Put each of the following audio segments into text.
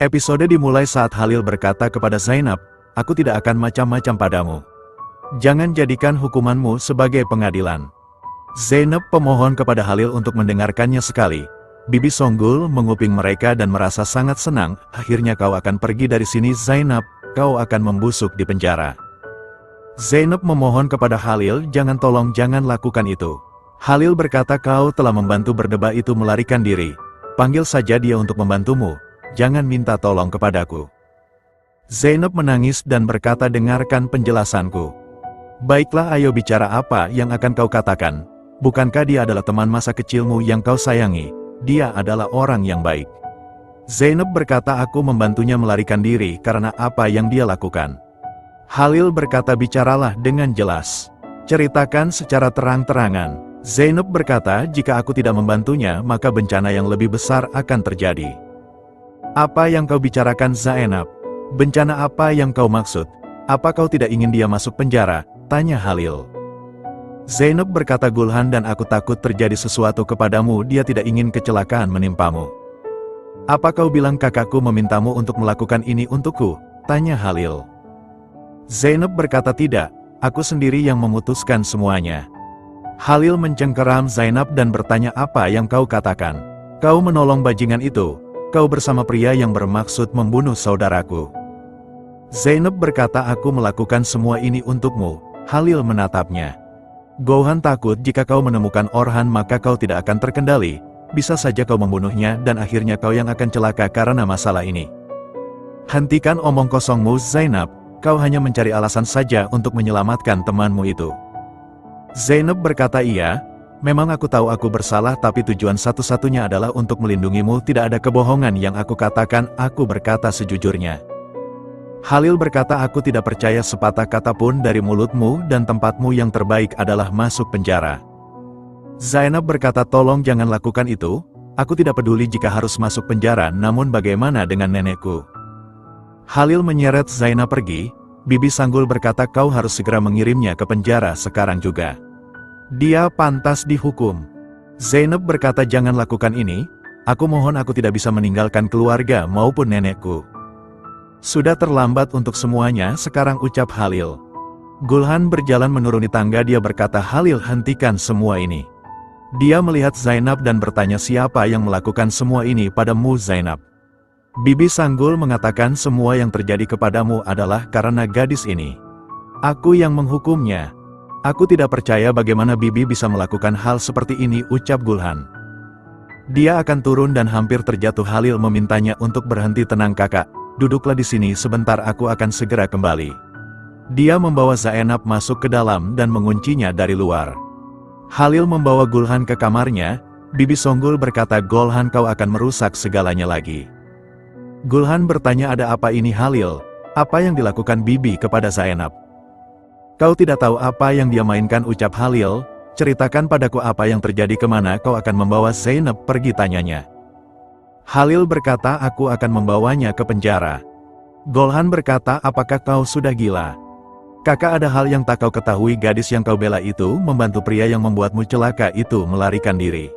Episode dimulai saat Halil berkata kepada Zainab, "Aku tidak akan macam-macam padamu. Jangan jadikan hukumanmu sebagai pengadilan." Zainab pemohon kepada Halil untuk mendengarkannya sekali. Bibi Songgul menguping mereka dan merasa sangat senang. "Akhirnya kau akan pergi dari sini Zainab, kau akan membusuk di penjara." Zainab memohon kepada Halil, Tolong jangan lakukan itu." Halil berkata, "Kau telah membantu berdebat itu melarikan diri. Panggil saja dia untuk membantumu. Jangan minta tolong kepadaku." Zainab menangis dan berkata, "Dengarkan penjelasanku. Baiklah, ayo bicara apa yang akan kau katakan. Bukankah dia adalah teman masa kecilmu yang kau sayangi? Dia adalah orang yang baik." Zainab berkata, "Aku membantunya melarikan diri karena apa yang dia lakukan." Halil berkata, "Bicaralah dengan jelas. Ceritakan secara terang-terangan." Zainab berkata, "Jika aku tidak membantunya, maka bencana yang lebih besar akan terjadi." "Apa yang kau bicarakan Zainab? Bencana apa yang kau maksud? Apa kau tidak ingin dia masuk penjara?" tanya Halil. Zainab berkata, "Gulhan dan aku takut terjadi sesuatu kepadamu, dia tidak ingin kecelakaan menimpamu." "Apa kau bilang kakakku memintamu untuk melakukan ini untukku?" tanya Halil. Zainab berkata, "Tidak, aku sendiri yang memutuskan semuanya." Halil mencengkeram Zainab dan bertanya, "Apa yang kau katakan? Kau menolong bajingan itu? Kau bersama pria yang bermaksud membunuh saudaraku?" Zainab berkata, "Aku melakukan semua ini untukmu." Halil menatapnya. "Gulhan takut jika kau menemukan Orhan maka kau tidak akan terkendali. Bisa saja kau membunuhnya dan akhirnya kau yang akan celaka karena masalah ini." "Hentikan omong kosongmu Zainab, kau hanya mencari alasan saja untuk menyelamatkan temanmu itu." Zainab berkata, "Iya, memang aku tahu aku bersalah tapi tujuan satu-satunya adalah untuk melindungimu, tidak ada kebohongan yang aku katakan, aku berkata sejujurnya." Halil berkata, "Aku tidak percaya sepatah kata pun dari mulutmu dan tempatmu yang terbaik adalah masuk penjara." Zainab berkata, "Tolong jangan lakukan itu, aku tidak peduli jika harus masuk penjara, namun bagaimana dengan nenekku?" Halil menyeret Zainab pergi. Bibi Sanggul berkata, "Kau harus segera mengirimnya ke penjara sekarang juga. Dia pantas dihukum." Zainab berkata, "Jangan lakukan ini, aku mohon, aku tidak bisa meninggalkan keluarga maupun nenekku. Sudah terlambat untuk semuanya sekarang," ucap Halil. Gulhan berjalan menuruni tangga, dia berkata, "Halil, hentikan semua ini." Dia melihat Zainab dan bertanya, "Siapa yang melakukan semua ini padamu Zainab?" Bibi Sanggul mengatakan, "Semua yang terjadi kepadamu adalah karena gadis ini. Aku yang menghukumnya." "Aku tidak percaya bagaimana Bibi bisa melakukan hal seperti ini," ucap Gulhan. Dia akan turun dan hampir terjatuh. Halil memintanya untuk berhenti. "Tenang kakak, duduklah di sini sebentar, aku akan segera kembali." Dia membawa Zainab masuk ke dalam dan menguncinya dari luar. Halil membawa Gulhan ke kamarnya. Bibi Songgul berkata, "Gulhan, kau akan merusak segalanya lagi." Gulhan bertanya, "Ada apa ini Halil? Apa yang dilakukan Bibi kepada Zainab?" "Kau tidak tahu apa yang dia mainkan," ucap Halil. "Ceritakan padaku apa yang terjadi, kemana kau akan membawa Zainab pergi?" tanyanya. Halil berkata, "Aku akan membawanya ke penjara." Gulhan berkata, "Apakah kau sudah gila? Kakak, ada hal yang tak kau ketahui, gadis yang kau bela itu membantu pria yang membuatmu celaka itu melarikan diri."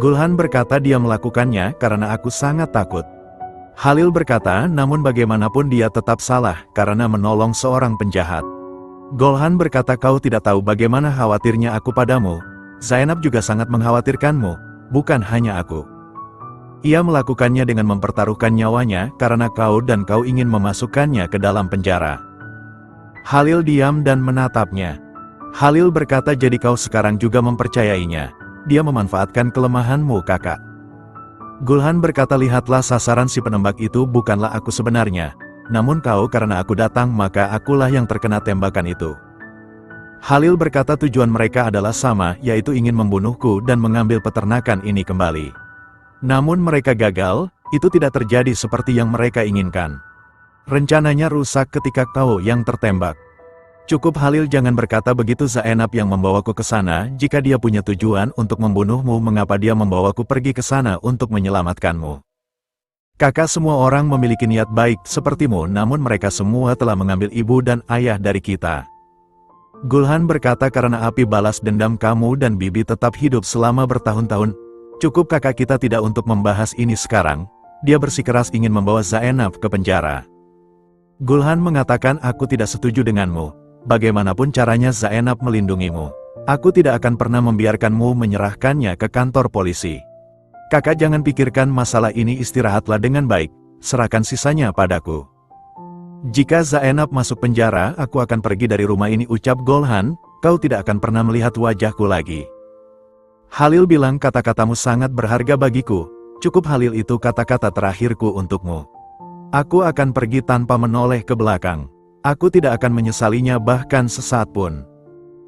Gulhan berkata, "Dia melakukannya karena aku sangat takut." Halil berkata, "Namun bagaimanapun dia tetap salah karena menolong seorang penjahat." Gulhan berkata, "Kau tidak tahu bagaimana khawatirnya aku padamu. Zainab juga sangat mengkhawatirkanmu, bukan hanya aku. Ia melakukannya dengan mempertaruhkan nyawanya karena kau dan kau ingin memasukkannya ke dalam penjara." Halil diam dan menatapnya. Halil berkata, "Jadi kau sekarang juga mempercayainya? Dia memanfaatkan kelemahanmu kakak." Gulhan berkata, "Lihatlah, sasaran si penembak itu bukanlah aku sebenarnya. Namun kau, karena aku datang maka akulah yang terkena tembakan itu." Halil berkata, "Tujuan mereka adalah sama, yaitu ingin membunuhku dan mengambil peternakan ini kembali. Namun mereka gagal, itu tidak terjadi seperti yang mereka inginkan. Rencananya rusak ketika kau yang tertembak." "Cukup Halil, jangan berkata begitu. Zainab yang membawaku ke sana. Jika dia punya tujuan untuk membunuhmu, mengapa dia membawaku pergi ke sana untuk menyelamatkanmu? Kakak, semua orang memiliki niat baik sepertimu, namun mereka semua telah mengambil ibu dan ayah dari kita." Gulhan berkata, "Karena api balas dendam kamu dan Bibi tetap hidup selama bertahun-tahun." "Cukup kakak, kita tidak untuk membahas ini sekarang. dia bersikeras ingin membawa Zainab ke penjara. Gulhan mengatakan, aku tidak setuju denganmu. Bagaimanapun caranya Zainab melindungimu. Aku tidak akan pernah membiarkanmu menyerahkannya ke kantor polisi. Kakak jangan pikirkan masalah ini, istirahatlah dengan baik, serahkan sisanya padaku. Jika Zainab masuk penjara, aku akan pergi dari rumah ini, ucap Gulhan, kau tidak akan pernah melihat wajahku lagi. Halil bilang, kata-katamu sangat berharga bagiku, cukup Halil, itu kata-kata terakhirku untukmu. Aku akan pergi tanpa menoleh ke belakang. Aku tidak akan menyesalinya bahkan sesaat pun.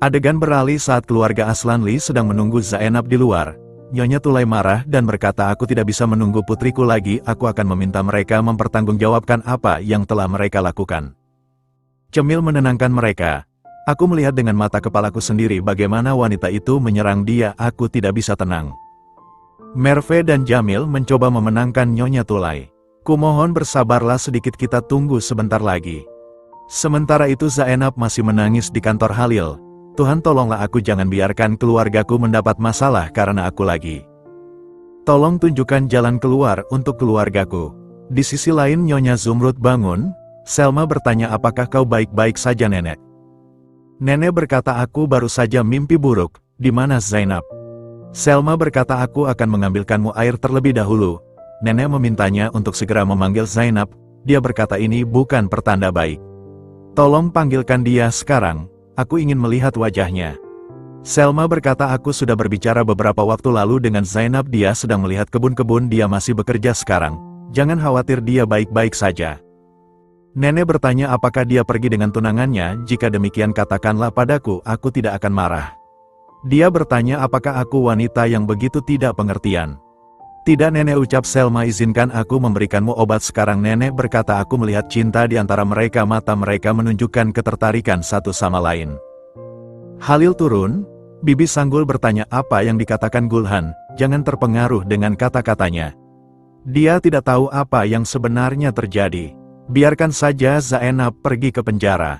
Adegan beralih saat keluarga Aslanli sedang menunggu Zainab di luar. Nyonya Tulay marah dan berkata, aku tidak bisa menunggu putriku lagi, aku akan meminta mereka mempertanggungjawabkan apa yang telah mereka lakukan. Cemil menenangkan mereka. Aku melihat dengan mata kepalaku sendiri bagaimana wanita itu menyerang dia, aku tidak bisa tenang. Merve dan Jamil mencoba memenangkan Nyonya Tulay. Kumohon bersabarlah sedikit, kita tunggu sebentar lagi. Sementara itu Zainab masih menangis di kantor Halil. Tuhan tolonglah aku, jangan biarkan keluargaku mendapat masalah karena aku lagi. Tolong tunjukkan jalan keluar untuk keluargaku. Di sisi lain Nyonya Zumrud bangun. Selma bertanya, apakah kau baik-baik saja nenek? Nenek berkata, aku baru saja mimpi buruk. Di mana Zainab? Selma berkata, aku akan mengambilkanmu air terlebih dahulu. Nenek memintanya untuk segera memanggil Zainab. Dia berkata, ini bukan pertanda baik. Tolong panggilkan dia sekarang. Aku ingin melihat wajahnya. Selma berkata, aku sudah berbicara beberapa waktu lalu dengan Zainab, dia sedang melihat kebun-kebun, dia masih bekerja sekarang. Jangan khawatir, dia baik-baik saja. Nenek bertanya, apakah dia pergi dengan tunangannya? Jika demikian katakanlah padaku, aku tidak akan marah. Dia bertanya, apakah aku wanita yang begitu tidak pengertian? Tidak nenek, ucap Selma, izinkan aku memberikanmu obat sekarang. Nenek berkata, aku melihat cinta di antara mereka, mata mereka menunjukkan ketertarikan satu sama lain. Halil turun, Bibi Sanggul bertanya, apa yang dikatakan Gulhan? Jangan terpengaruh dengan kata-katanya. Dia tidak tahu apa yang sebenarnya terjadi. Biarkan saja Zainab pergi ke penjara.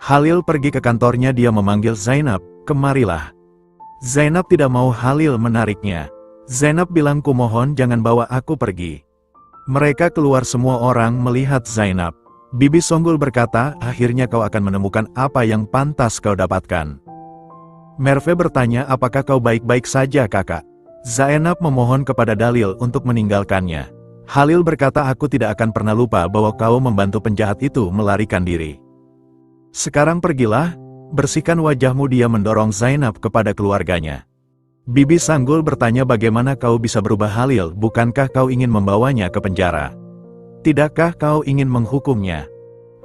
Halil pergi ke kantornya, dia memanggil Zainab, kemarilah. Zainab tidak mau Halil menariknya. Zainab bilang, kumohon jangan bawa aku pergi. Mereka keluar, semua orang melihat Zainab. Bibi Songgul berkata, akhirnya kau akan menemukan apa yang pantas kau dapatkan. Merve bertanya, apakah kau baik-baik saja kakak? Zainab memohon kepada Dalil untuk meninggalkannya. Halil berkata, aku tidak akan pernah lupa bahwa kau membantu penjahat itu melarikan diri. Sekarang pergilah, bersihkan wajahmu. Dia mendorong Zainab kepada keluarganya. Bibi Sanggul bertanya, bagaimana kau bisa berubah Halil? Bukankah kau ingin membawanya ke penjara? Tidakkah kau ingin menghukumnya?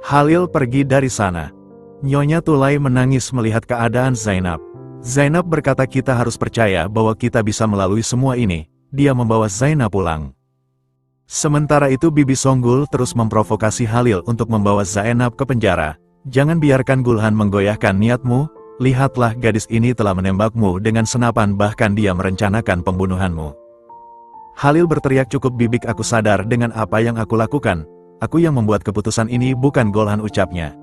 Halil pergi dari sana. Nyonya Tulay menangis melihat keadaan Zainab. Zainab berkata, kita harus percaya bahwa kita bisa melalui semua ini. Dia membawa Zainab pulang. Sementara itu Bibi Songgul terus memprovokasi Halil untuk membawa Zainab ke penjara. Jangan biarkan Gulhan menggoyahkan niatmu. Lihatlah, gadis ini telah menembakmu dengan senapan, bahkan dia merencanakan pembunuhanmu. Halil berteriak, cukup Bibik, aku sadar dengan apa yang aku lakukan. Aku yang membuat keputusan ini, bukan Gulhan, ucapnya.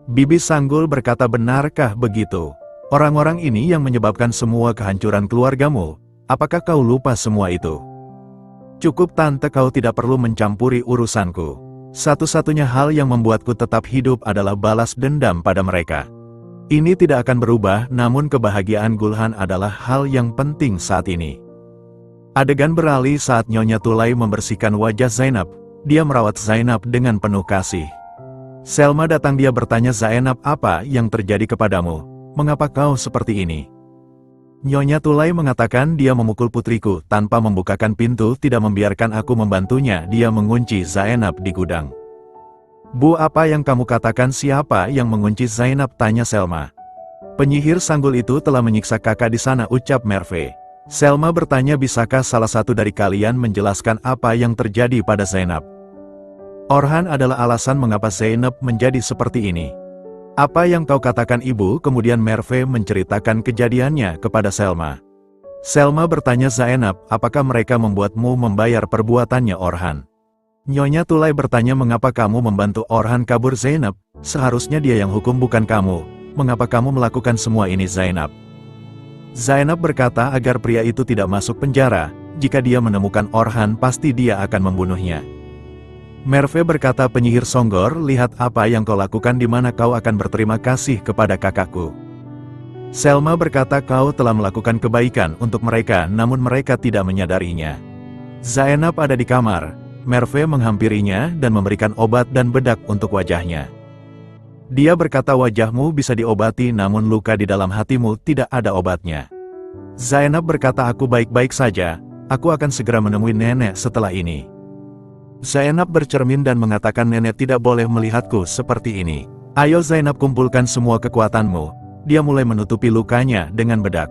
Bibi Sanggul berkata, benarkah begitu? Orang-orang ini yang menyebabkan semua kehancuran keluargamu. Apakah kau lupa semua itu? Cukup tante, kau tidak perlu mencampuri urusanku. Satu-satunya hal yang membuatku tetap hidup adalah balas dendam pada mereka. Ini tidak akan berubah, namun kebahagiaan Gulhan adalah hal yang penting saat ini. Adegan beralih saat Nyonya Tulay membersihkan wajah Zainab. Dia merawat Zainab dengan penuh kasih. Selma datang, dia bertanya, Zainab, apa yang terjadi kepadamu? Mengapa kau seperti ini? Nyonya Tulay mengatakan, dia memukul putriku tanpa membukakan pintu, tidak membiarkan aku membantunya. Dia mengunci Zainab di gudang. Bu, apa yang kamu katakan? Siapa yang mengunci Zainab? Tanya Selma. Penyihir Sanggul itu telah menyiksa kakak di sana, ucap Merve. Selma bertanya, bisakah salah satu dari kalian menjelaskan apa yang terjadi pada Zainab? Orhan adalah alasan mengapa Zainab menjadi seperti ini. Apa yang kau katakan ibu? Kemudian Merve menceritakan kejadiannya kepada Selma. Selma bertanya, Zainab, apakah mereka membuatmu membayar perbuatannya Orhan? Nyonya Tulay bertanya, mengapa kamu membantu Orhan kabur? Zainab, seharusnya dia yang hukum, bukan kamu. Mengapa kamu melakukan semua ini Zainab? Zainab berkata, agar pria itu tidak masuk penjara. jika dia menemukan Orhan pasti dia akan membunuhnya. Merve berkata, penyihir Songgor, lihat apa yang kau lakukan, di mana kau akan berterima kasih kepada kakakku. Selma berkata, kau telah melakukan kebaikan untuk mereka, namun mereka tidak menyadarinya. Zainab ada di kamar. Merve menghampirinya dan memberikan obat dan bedak untuk wajahnya. Dia berkata, wajahmu bisa diobati, namun luka di dalam hatimu tidak ada obatnya. Zainab berkata, aku baik-baik saja, aku akan segera menemui nenek setelah ini. Zainab bercermin dan mengatakan, nenek tidak boleh melihatku seperti ini. Ayo Zainab, kumpulkan semua kekuatanmu. Dia mulai menutupi lukanya dengan bedak.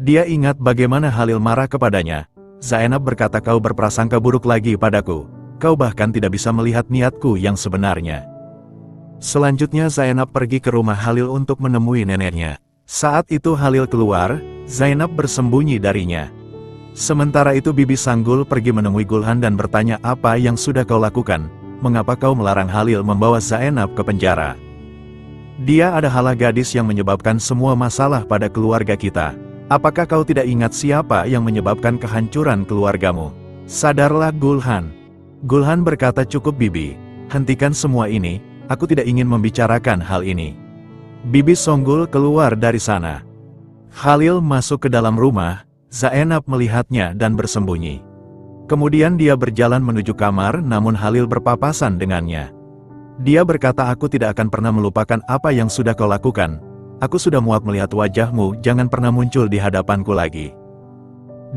Dia ingat bagaimana Halil marah kepadanya. Zainab berkata, kau berprasangka buruk lagi padaku. Kau bahkan tidak bisa melihat niatku yang sebenarnya. Selanjutnya Zainab pergi ke rumah Halil untuk menemui neneknya. Saat itu Halil keluar, Zainab bersembunyi darinya. Sementara itu Bibi Sanggul pergi menemui Gulhan dan bertanya, apa yang sudah kau lakukan? Mengapa kau melarang Halil membawa Zainab ke penjara? Dia adalah gadis yang menyebabkan semua masalah pada keluarga kita. Apakah kau tidak ingat siapa yang menyebabkan kehancuran keluargamu? Sadarlah Gulhan. Gulhan berkata, cukup Bibi, hentikan semua ini, aku tidak ingin membicarakan hal ini. Bibi Songgul keluar dari sana. Halil masuk ke dalam rumah, Zainab melihatnya dan bersembunyi. Kemudian dia berjalan menuju kamar, namun Halil berpapasan dengannya. Dia berkata, aku tidak akan pernah melupakan apa yang sudah kau lakukan. Aku sudah muak melihat wajahmu, jangan pernah muncul di hadapanku lagi.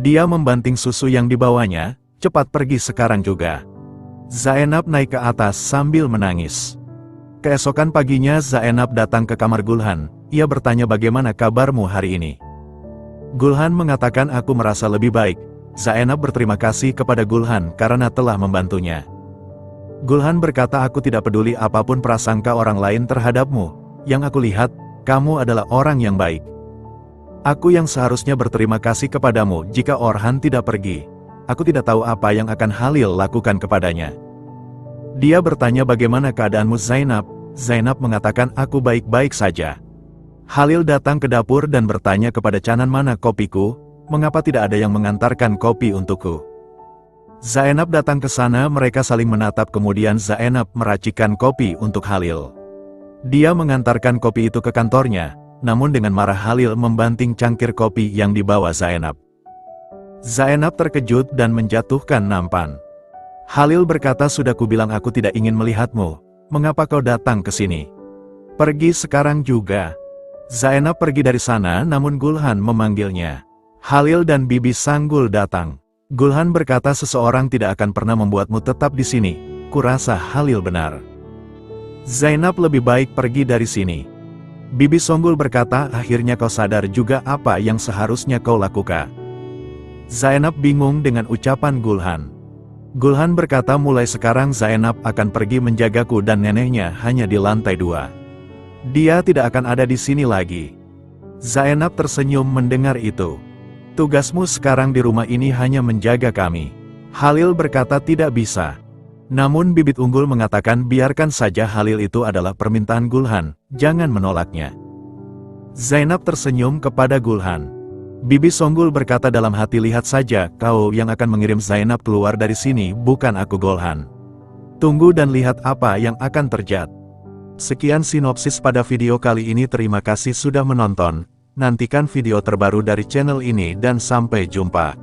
Dia membanting susu yang dibawanya, cepat pergi sekarang juga. Zainab naik ke atas sambil menangis. Keesokan paginya Zainab datang ke kamar Gulhan. Ia bertanya, bagaimana kabarmu hari ini? Gulhan mengatakan, aku merasa lebih baik. Zainab berterima kasih kepada Gulhan karena telah membantunya. Gulhan berkata, aku tidak peduli apapun prasangka orang lain terhadapmu. Yang aku lihat, kamu adalah orang yang baik. Aku yang seharusnya berterima kasih kepadamu jika Orhan tidak pergi. Aku tidak tahu apa yang akan Halil lakukan kepadanya. Dia bertanya, bagaimana keadaanmu Zainab? Zainab mengatakan, aku baik-baik saja. Halil datang ke dapur dan bertanya kepada Canan, mana kopiku? Mengapa tidak ada yang mengantarkan kopi untukku? Zainab datang ke sana, mereka saling menatap, kemudian Zainab meracikan kopi untuk Halil. Dia mengantarkan kopi itu ke kantornya, namun dengan marah Halil membanting cangkir kopi yang dibawa Zainab. Zainab terkejut dan menjatuhkan nampan. Halil berkata, sudah kubilang aku tidak ingin melihatmu, mengapa kau datang ke sini? Pergi sekarang juga. Zainab pergi dari sana, namun Gulhan memanggilnya. Halil dan Bibi Sanggul datang. Gulhan berkata, seseorang tidak akan pernah membuatmu tetap di sini. Kurasa Halil benar. Zainab lebih baik pergi dari sini. Bibi Songgul berkata, akhirnya kau sadar juga apa yang seharusnya kau lakukan. Zainab bingung dengan ucapan Gulhan. Gulhan berkata, mulai sekarang Zainab akan pergi menjagaku dan neneknya hanya di lantai 2. Dia tidak akan ada di sini lagi. Zainab tersenyum mendengar itu. Tugasmu sekarang di rumah ini hanya menjaga kami. Halil berkata, tidak bisa. Namun bibit unggul mengatakan, biarkan saja, Halil itu adalah permintaan Gulhan, jangan menolaknya. Zainab tersenyum kepada Gulhan. Bibi Songgul berkata dalam hati, lihat saja, kau yang akan mengirim Zainab keluar dari sini, bukan aku Gulhan. Tunggu dan lihat apa yang akan terjadi. Sekian sinopsis pada video kali ini, terima kasih sudah menonton. Nantikan video terbaru dari channel ini dan sampai jumpa.